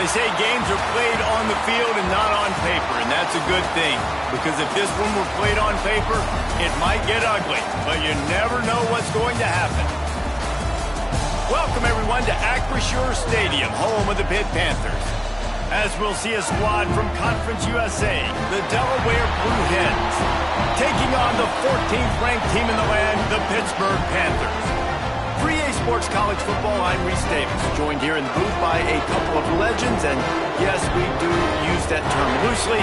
They say games are played on the field and not on paper, and that's a good thing. Because if this one were played on paper, it might get ugly, but you never know what's going to happen. Welcome, everyone, to Acrisure Stadium, home of the Pitt Panthers. As we'll see a squad from Conference USA, the Delaware Blue Hens, taking on the 14th-ranked team in the land, the Pittsburgh Panthers. For EA Sports College Football, I'm Reese Davis, joined here in the booth by a couple of legends, and yes, we do use that term loosely.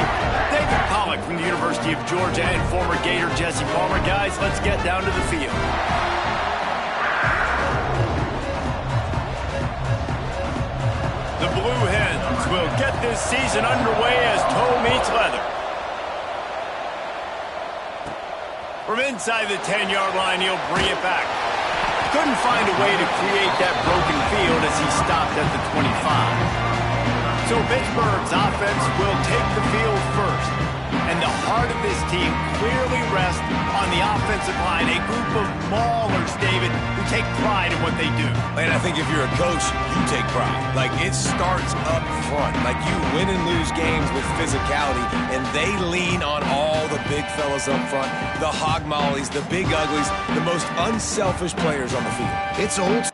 David Pollack from the University of Georgia and former Gator Jesse Palmer. Guys, let's get down to the field. The Blue Hens will get this season underway as toe meets leather. From inside the 10-yard line, he'll bring it back. Couldn't find a way to create that broken field as he stopped at the 25. So Pittsburgh's offense will take the field first. And the heart of this team clearly rests on the offensive line, a group of maulers, David, who take pride in what they do. And I think if you're a coach, you take pride. Like, it starts up front. Like, you win and lose games with physicality, and they lean on all the big fellas up front, the hog mollies, the big uglies, the most unselfish players on the field. It's old.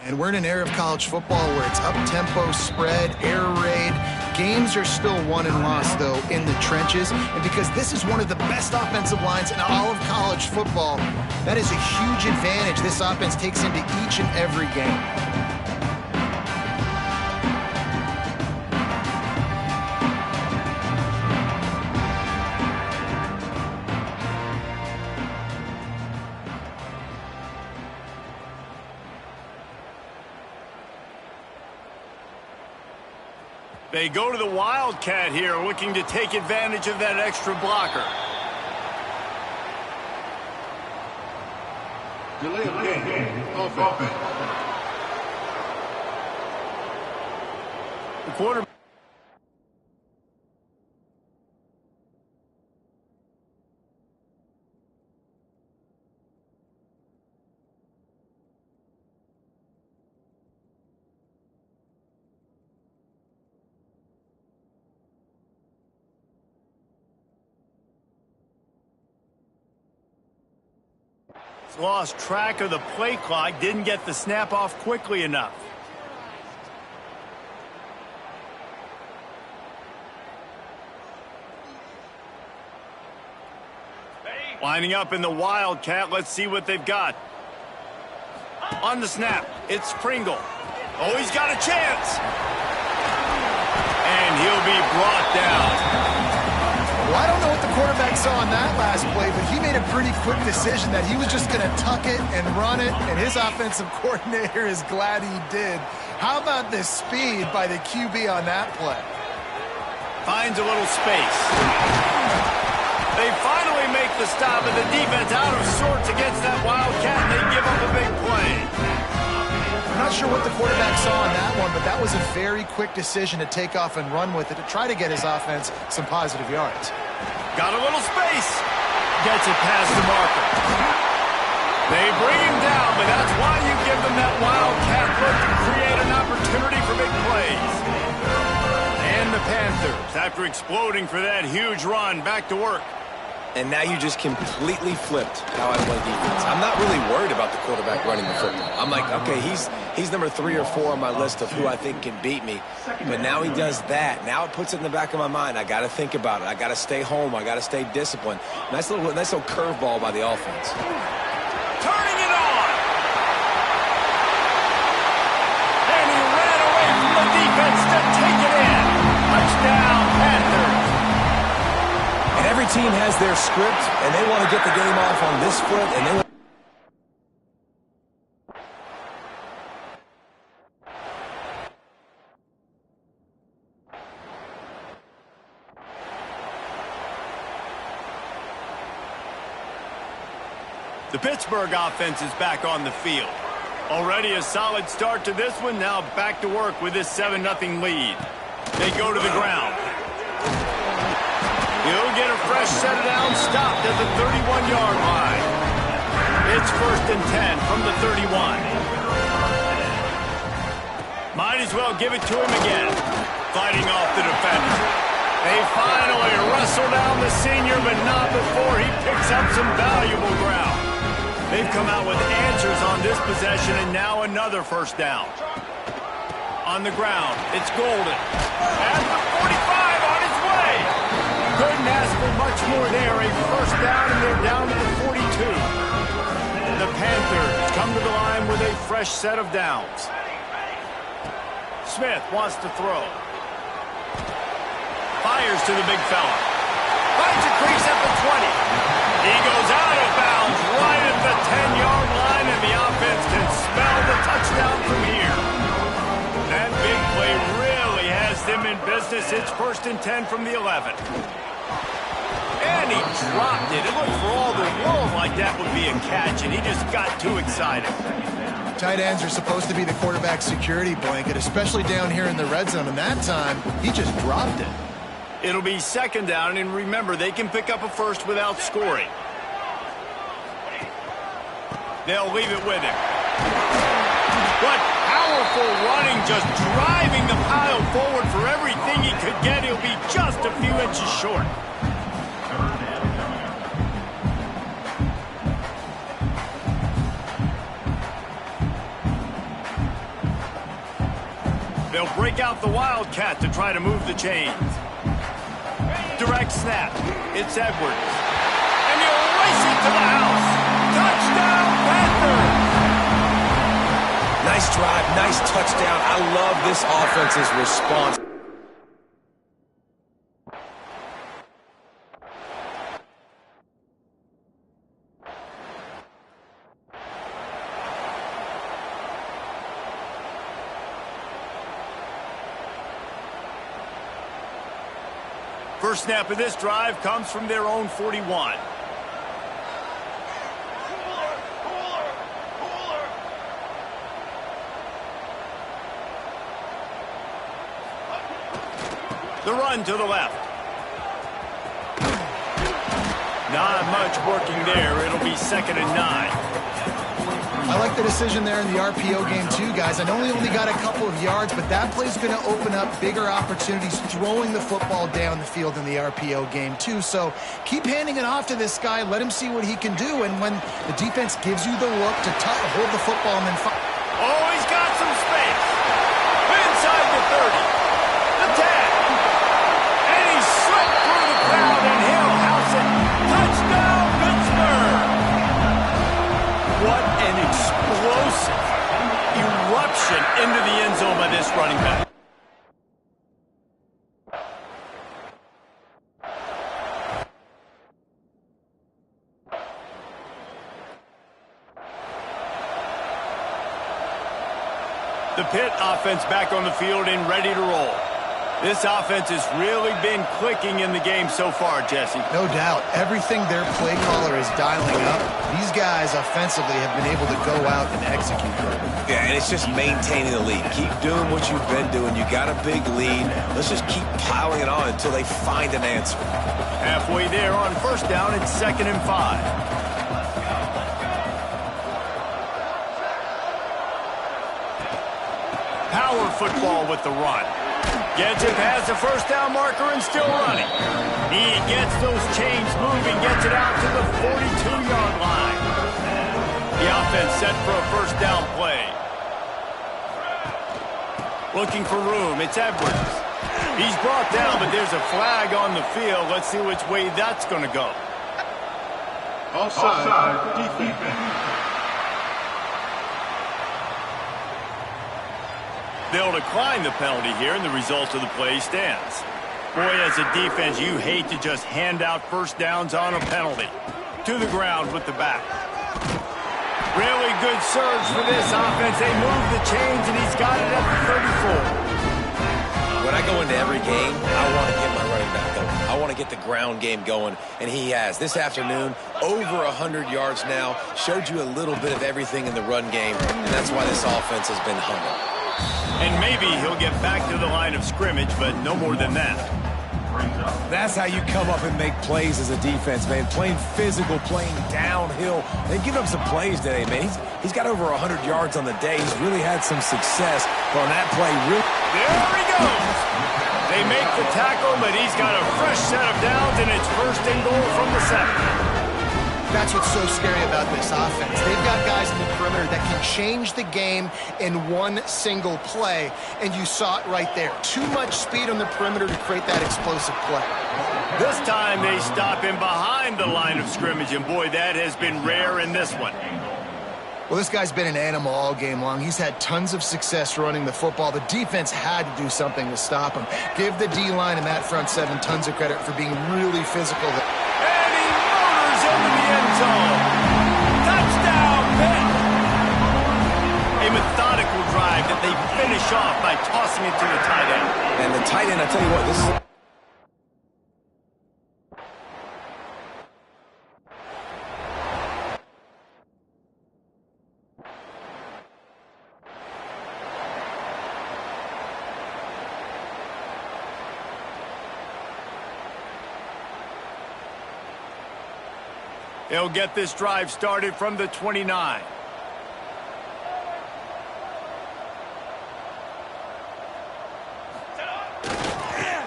And we're in an era of college football where it's up-tempo, spread, air raid. Games are still won and lost, though, in the trenches. And because this is one of the best offensive lines in all of college football, that is a huge advantage this offense takes into each and every game. They go to the Wildcat here, looking to take advantage of that extra blocker. Delay of game. Offense. The quarterback. Lost track of the play clock, didn't get the snap off quickly enough. Lining up in the Wildcat, let's see what they've got. On the snap, it's Pringle. Oh, he's got a chance. And he'll be brought down. Well, I don't know what the quarterback saw on that last play, but he made a pretty quick decision that he was just going to tuck it and run it, and his offensive coordinator is glad he did. How about the speed by the QB on that play? Finds a little space. They finally make the stop, and the defense out of sorts against that Wildcat, and they give up a big play. I'm not sure what the quarterback saw on that one, but that was a very quick decision to take off and run with it to try to get his offense some positive yards. Got a little space. Gets it past the marker. They bring him down, but that's why you give them that Wildcat look to create an opportunity for big plays. And the Panthers, after exploding for that huge run, back to work. And now you just completely flipped how I play defense. I'm not really worried about the quarterback running the football. I'm like, okay, he's number 3 or 4 on my list of who I think can beat me. But now he does that. Now it puts it in the back of my mind. I got to think about it. I got to stay home. I got to stay disciplined. Nice little curveball by the offense. Turning it on. And he ran away from the defense to take it in. Touchdown, Panthers. And every team has their script, and they want to get the game off on this foot, and they want the Pittsburgh offense is back on the field. Already a solid start to this one, now back to work with this 7-0 lead. They go to the ground. He'll get a fresh set down, stopped at the 31-yard line. It's 1st and 10 from the 31. Might as well give it to him again. Fighting off the defender. They finally wrestle down the senior, but not before he picks up some valuable ground. They've come out with answers on this possession, and now another first down. On the ground, it's Golden. At the 45 on his way. Couldn't ask for much more there. A first down, and they're down to the 42. The Panthers come to the line with a fresh set of downs. Smith wants to throw. Fires to the big fella. Finds a crease at the 20. He goes out of bounds right at the 10-yard line, and the offense can smell the touchdown from here. That big play really has them in business. It's 1st and 10 from the 11. And he dropped it. It looked for all the world like that would be a catch, and he just got too excited. Tight ends are supposed to be the quarterback's security blanket, especially down here in the red zone, and that time, he just dropped it. It'll be 2nd down, and remember, they can pick up a first without scoring. They'll leave it with him. What powerful running, just driving the pile forward for everything he could get. He'll be just a few inches short. They'll break out the Wildcat to try to move the chains. Direct snap. It's Edwards. And he'll race it to the house. Touchdown, Panthers! Nice drive, nice touchdown. I love this offense's response. First snap of this drive comes from their own 41. The run to the left. Not much working there. It'll be 2nd and 9. I like the decision there in the RPO game too, guys. I know he only got a couple of yards, but that play's going to open up bigger opportunities throwing the football down the field in the RPO game too. So keep handing it off to this guy. Let him see what he can do. And when the defense gives you the look to hold the football and then oh, he's got some space. Inside the 30. The 10. And he slipped through the crowd, and he'll house it. Touchdown, Pittsburgh! What an explosive eruption into the end zone by this running back. The Pitt offense back on the field and ready to roll. This offense has really been clicking in the game so far, Jesse. No doubt. Everything their play caller is dialing up, these guys offensively have been able to go out and execute. Yeah, and it's just maintaining the lead. Keep doing what you've been doing. You got a big lead. Let's just keep piling it on until they find an answer. Halfway there on first down, it's 2nd and 5. Power football with the run. Gets it past the first down marker and still running. He gets those chains moving, gets it out to the 42-yard line. The offense set for a first down play. Looking for room, it's Edwards. He's brought down, but there's a flag on the field. Let's see which way that's going to go. Offside, defense. They'll decline the penalty here, and the result of the play stands. Boy, as a defense, you hate to just hand out first downs on a penalty. To the ground with the back. Really good surge for this offense. They move the chains, and he's got it at the 34. When I go into every game, I want to get my running back going. I want to get the ground game going, and he has. This afternoon, over 100 yards now, showed you a little bit of everything in the run game, and that's why this offense has been humming. And maybe he'll get back to the line of scrimmage, but no more than that. That's how you come up and make plays as a defense, man. Playing physical, playing downhill. They've given up some plays today, man. He's got over 100 yards on the day. He's really had some success. But on that play, there he goes. They make the tackle, but he's got a fresh set of downs, and it's first and goal from the 7. That's what's so scary about this offense. They've got guys in the perimeter that can change the game in one single play, and you saw it right there. Too much speed on the perimeter to create that explosive play. This time they stop him behind the line of scrimmage, and boy, that has been rare in this one. Well, this guy's been an animal all game long. He's had tons of success running the football. The defense had to do something to stop him. Give the D-line and that front 7 tons of credit for being really physical. And he motors into the end zone. Touchdown, Pitt! A methodical drive that they finish off by tossing it to the tight end. And the tight end, I tell you what, this is... They'll get this drive started from the 29.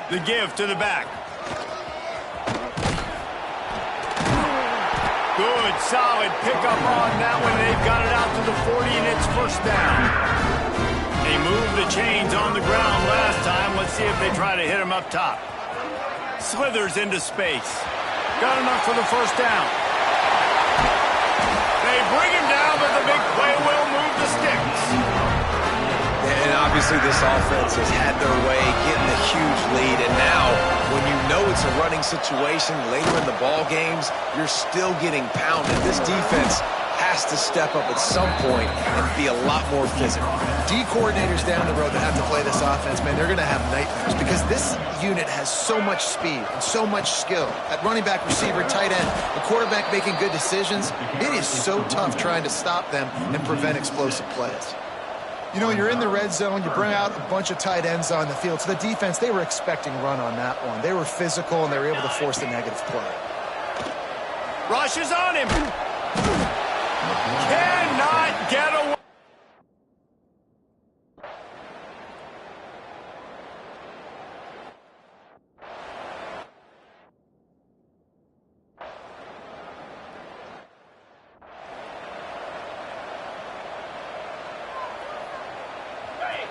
The give to the back. Good, solid pickup on that one. They've got it out to the 40, and it's first down. They moved the chains on the ground last time. Let's see if they try to hit him up top. Slithers into space. Got enough for the first down. They bring him down, but the big play will move the sticks. And obviously this offense has had their way, getting a huge lead. And now, when you know it's a running situation later in the ball games, you're still getting pounded. This defense has to step up at some point and be a lot more physical. D coordinators down the road that have to play this offense, man, they're going to have nightmares because this unit has so much speed and so much skill. At running back, receiver, tight end, the quarterback making good decisions, it is so tough trying to stop them and prevent explosive plays. You know, you're in the red zone, you bring out a bunch of tight ends on the field. So the defense, they were expecting run on that one. They were physical, and they were able to force the negative play. Rush is on him. Cannot get away.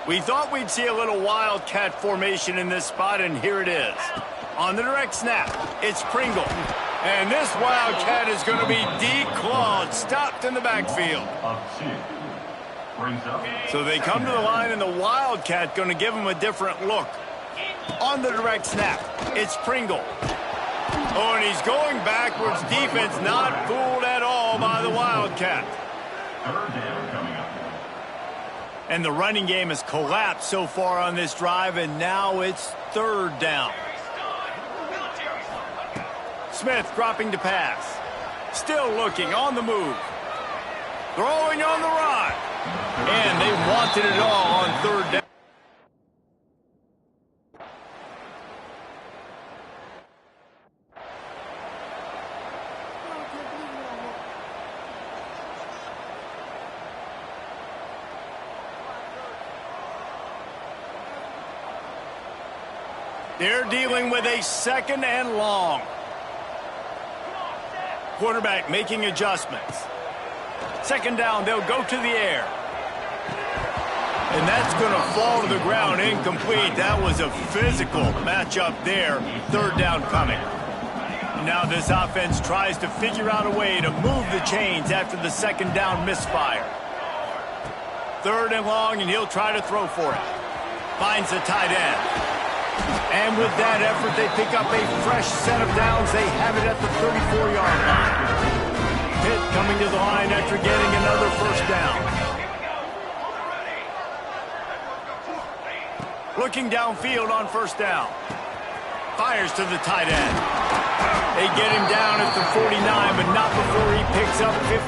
We thought we'd see a little wildcat formation in this spot, and here it is. On the direct snap, it's Pringle. And this wildcat is going to be declawed, stopped in the backfield. So they come to the line, and the wildcat going to give him a different look. On the direct snap, it's Pringle. Oh, and he's going backwards. Defense not fooled at all by the wildcat. And the running game has collapsed so far on this drive, and now it's third down. Smith dropping to pass. Still looking on the move. Throwing on the run. And they wanted it all on third down. They're dealing with a second and long. Quarterback making adjustments. Second down, they'll go to the air. And that's going to fall to the ground incomplete. That was a physical matchup there. Third down coming. Now this offense tries to figure out a way to move the chains after the second down misfire. Third and long, and he'll try to throw for it. Finds the tight end. And with that effort, they pick up a fresh set of downs. They have it at the 34-yard line. Pitt coming to the line after getting another first down. Looking downfield on first down. Fires to the tight end. They get him down at the 49, but not before he picks up 15.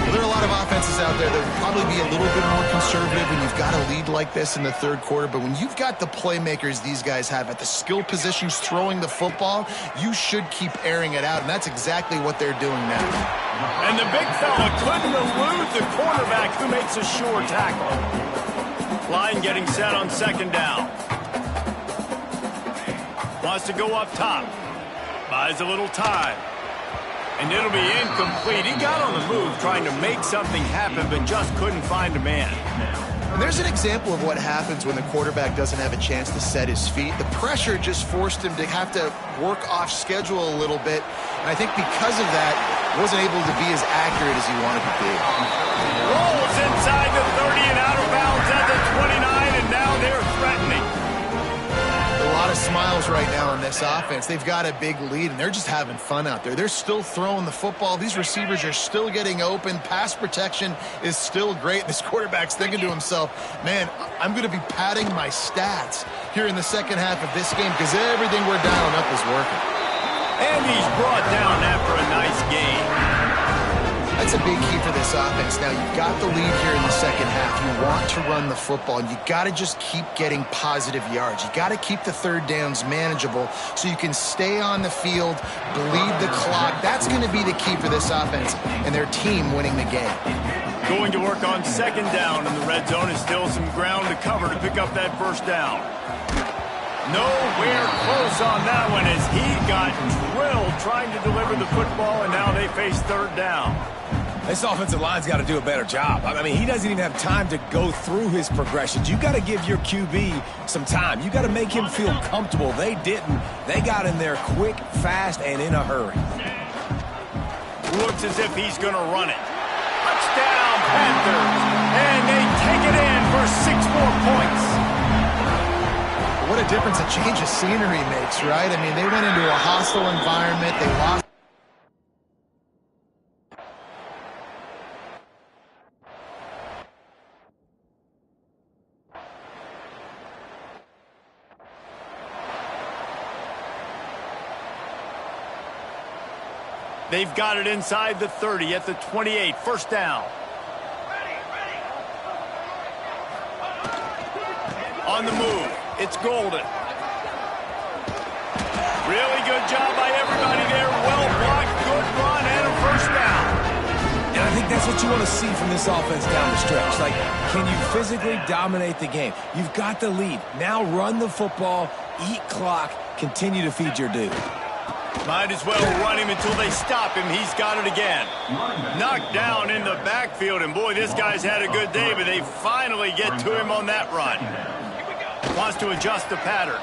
Well, there are a lot of offenses out there that will probably be a little bit more conservative when you've got a lead like this in the third quarter, but when you've got the playmakers these guys have at the skill positions throwing the football, you should keep airing it out, and that's exactly what they're doing now. And the big fella couldn't elude the cornerback who makes a sure tackle. Line getting set on second down. Wants to go up top. Buys a little time. And it'll be incomplete. He got on the move trying to make something happen, but just couldn't find a man. And there's an example of what happens when the quarterback doesn't have a chance to set his feet. The pressure just forced him to have to work off schedule a little bit. And I think because of that, wasn't able to be as accurate as he wanted to be. Rolls inside the 30 and out of bounds at the 29, and now they're threatening. A lot of smiles right now on this offense. They've got a big lead, and they're just having fun out there. They're still throwing the football. These receivers are still getting open. Pass protection is still great. This quarterback's thinking to himself, man, I'm going to be padding my stats here in the second half of this game because everything we're dialing up is working. And he's brought down after a nice game. That's a big key for this offense. Now, you've got the lead here in the second half. You want to run the football, and you got to just keep getting positive yards. You got to keep the third downs manageable so you can stay on the field, bleed the clock. That's going to be the key for this offense and their team winning the game. Going to work on second down in the red zone is still some ground to cover to pick up that first down. Nowhere close on that one as he got drilled trying to deliver the football, and now they face third down. This offensive line's got to do a better job. I mean, he doesn't even have time to go through his progressions. You got to give your QB some time. You got to make him feel comfortable. They didn't. They got in there quick, fast, and in a hurry. Looks as if he's going to run it. Touchdown, Panthers. And they take it in for 6 more points. What a difference a change of scenery makes, right? I mean, they went into a hostile environment. They lost. They've got it inside the 30 at the 28. First down. On the move. It's Golden. Really good job by everybody there. Well blocked, good run, and a first down. And I think that's what you want to see from this offense down the stretch. Like, can you physically dominate the game? You've got the lead. Now run the football, eat clock, continue to feed your dude. Might as well run him until they stop him. He's got it again. Knocked down in the backfield, and boy, this guy's had a good day, but they finally get to him on that run. Wants to adjust the pattern.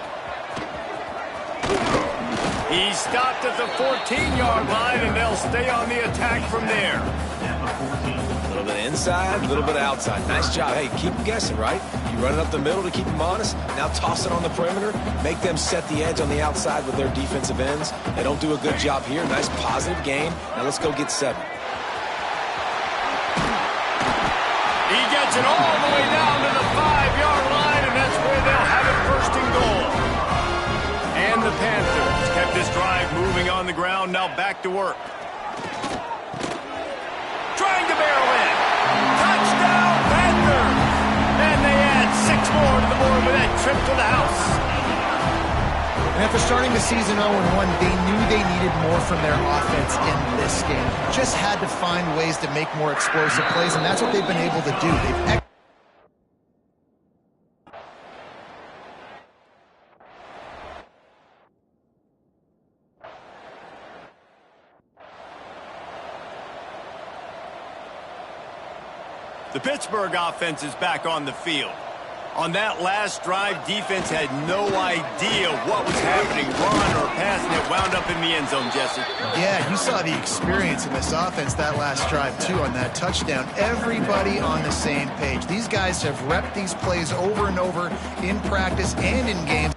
He stopped at the 14-yard line, and they'll stay on the attack from there. A little bit inside, a little bit outside. Nice job. Hey, keep them guessing, right? You run it up the middle to keep them honest. Now toss it on the perimeter. Make them set the edge on the outside with their defensive ends. They don't do a good job here. Nice positive gain. Now let's go get 7. He gets it all the way down to the 5-yard line, and that's where they'll have it first and goal. And the Panthers kept this drive moving on the ground. Now back to work. Trying to barrel in. Touchdown, Panthers! And they add 6 more to the board with that trip to the house. And after starting the season 0-1, they knew they needed more from their offense in this game. Just had to find ways to make more explosive plays, and that's what they've been able to do. They've The Pittsburgh offense is back on the field. On that last drive, defense had no idea what was happening, run or pass, and it wound up in the end zone, Jesse. Yeah, you saw the experience in this offense that last drive, too, on that touchdown. Everybody on the same page. These guys have repped these plays over and over in practice and in games.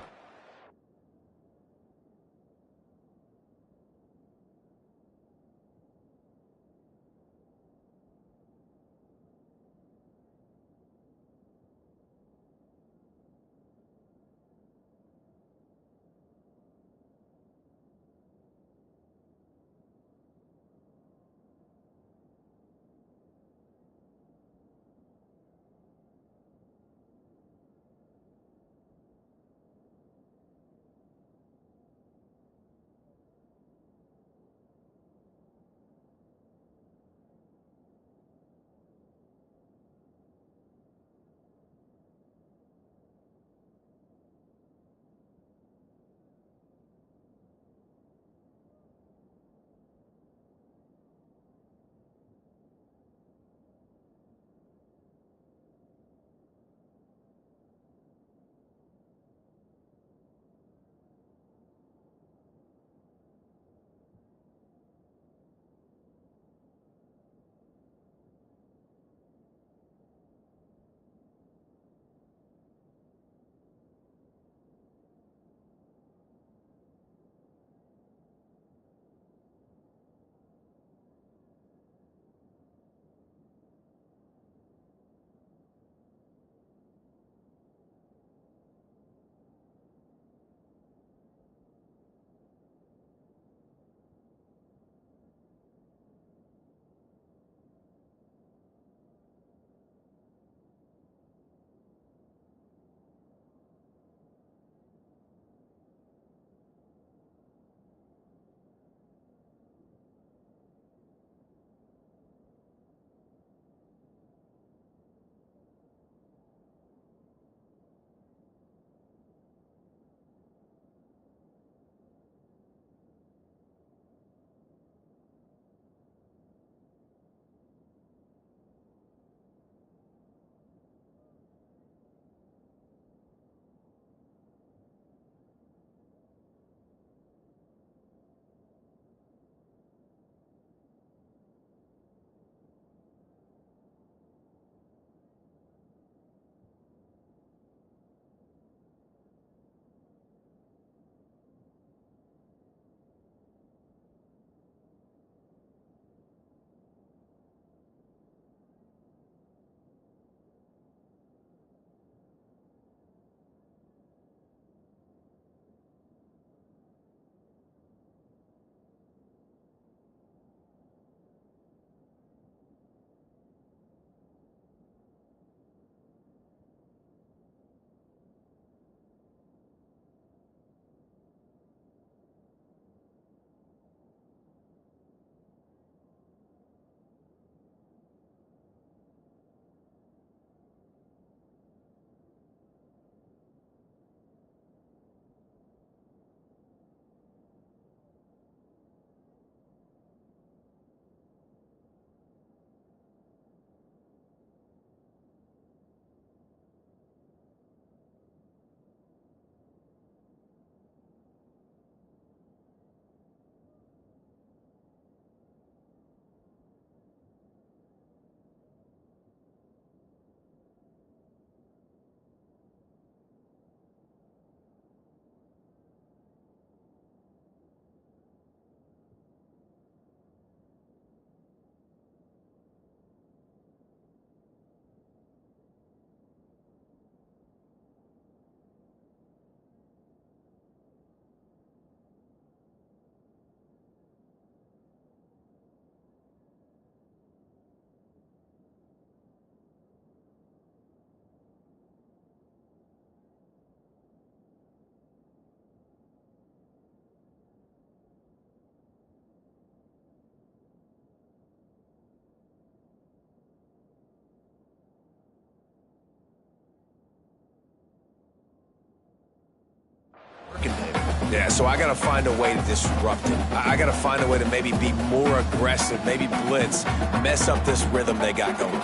Yeah, so I got to find a way to disrupt it. I got to find a way to maybe be more aggressive, maybe blitz, mess up this rhythm they got going.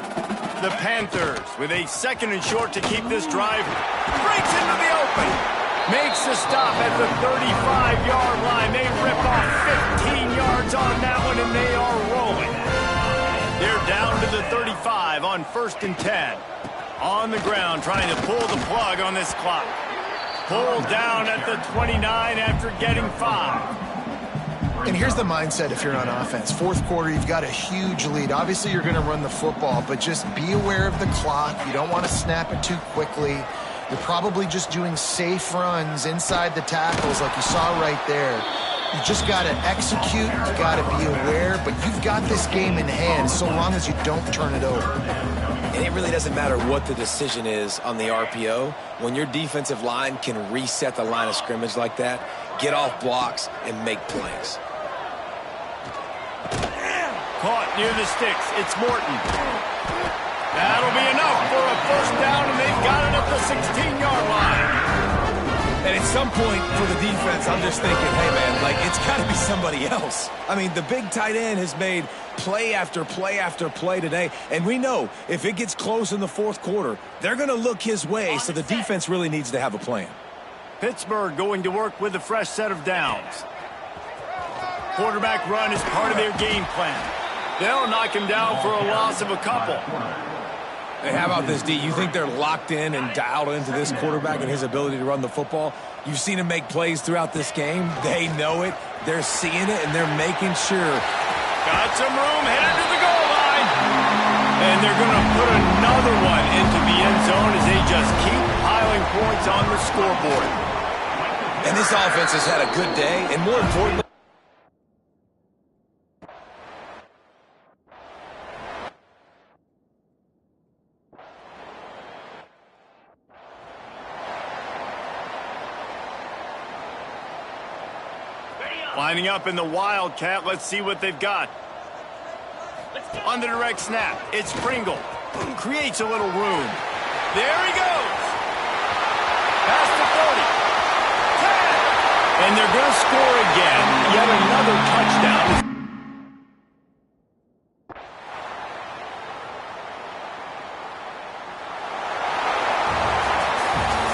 The Panthers, with a 2nd and short to keep this drive, breaks into the open. Makes the stop at the 35-yard line. They rip off 15 yards on that one, and they are rolling. They're down to the 35 on 1st and 10. On the ground, trying to pull the plug on this clock. Pulled down at the 29 after getting 5. And here's the mindset if you're on offense. 4th quarter, you've got a huge lead. Obviously, you're going to run the football, but just be aware of the clock. You don't want to snap it too quickly. You're probably just doing safe runs inside the tackles like you saw right there. You just got to execute. You got to be aware, but you've got this game in hand so long as you don't turn it over. And it really doesn't matter what the decision is on the RPO. When your defensive line can reset the line of scrimmage like that, get off blocks, and make plays. Caught near the sticks. It's Morton. That'll be enough for a 1st down, and they've got it at the 16-yard line. And at some point for the defense, I'm just thinking, hey, man, like, it's got to be somebody else. I mean, the big tight end has made play after play after play today. And we know if it gets close in the 4th quarter, they're going to look his way, so the defense really needs to have a plan. Pittsburgh going to work with a fresh set of downs. Quarterback run is part of their game plan. They'll knock him down for a loss of a couple. Hey, how about this, D? You think they're locked in and dialed into this quarterback and his ability to run the football? You've seen him make plays throughout this game. They know it. They're seeing it, and they're making sure. Got some room, headed to the goal line. And they're going to put another one into the end zone as they just keep piling points on the scoreboard. And this offense has had a good day, and more importantly, lining up in the Wildcat. Let's see what they've got. On the direct snap, it's Pringle. Creates a little room. There he goes. Past the 30. 10. And they're going to score again. Yet another touchdown.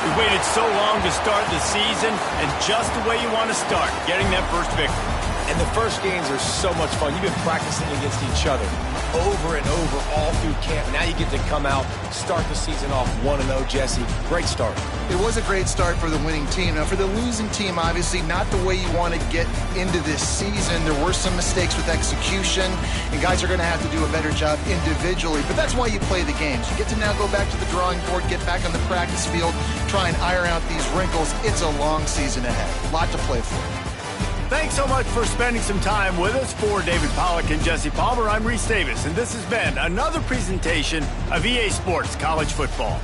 We waited so long to start the season, and just the way you want to start, getting that first victory. And the first games are so much fun. You've been practicing against each other over and over all through camp. Now you get to come out, start the season off 1-0, Jesse. Great start. It was a great start for the winning team. Now, for the losing team, obviously not the way you want to get into this season. There were some mistakes with execution, and guys are going to have to do a better job individually. But that's why you play the games. You get to now go back to the drawing board, get back on the practice field, try and iron out these wrinkles. It's a long season ahead. A lot to play for. Thanks so much for spending some time with us. For David Pollack and Jesse Palmer, I'm Reese Davis, and this has been another presentation of EA Sports College Football.